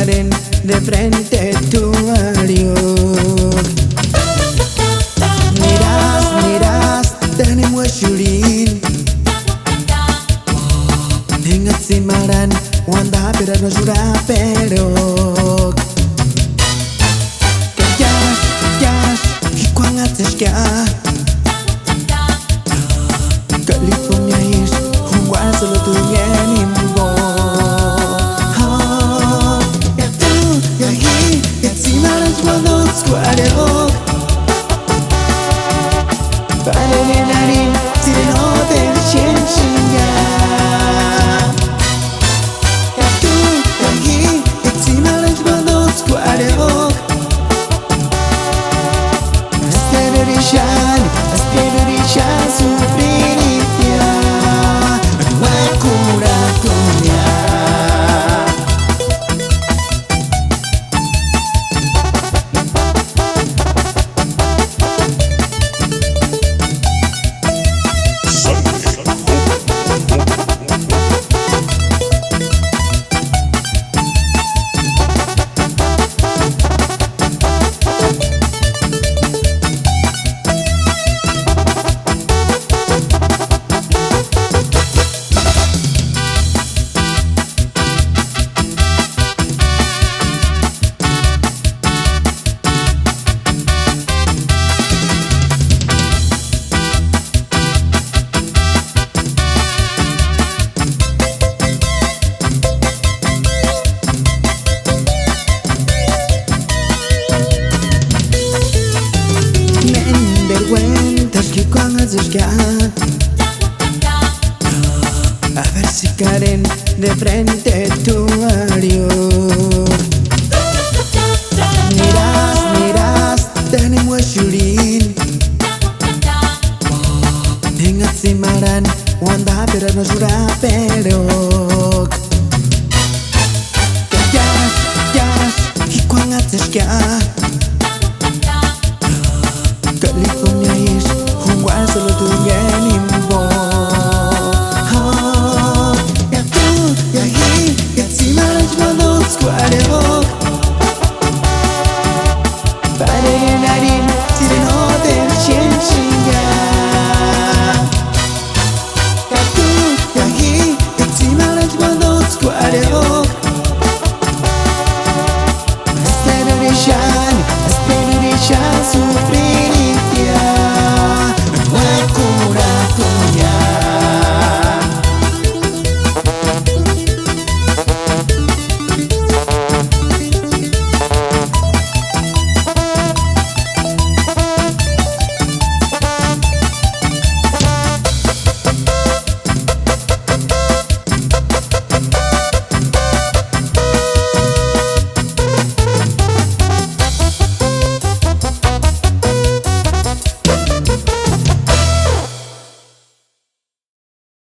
ficarem de frente tú adiós. Miras, tenemos syurin Ingat simaran, wanda pera no jura pero Kayash, hikuang ateshka California is, huwag sa luto yanim mo Yahi, simaran jwano squadero Parenarin, sireno del ciencia Aspirarishan sufriría no hay cura tuya. Vergüenzas que cuando llegar a ver si caen de frente tu adiós. Miras, tenemos syurin Ingat simaran, wanda pera no jura pero Kayash, hikuang ateshka California is, huwag sa luto yanim mo Yahi, simaran jwano squadero Parenarin, sireno del ciencia Yahi, simaran jwano squadero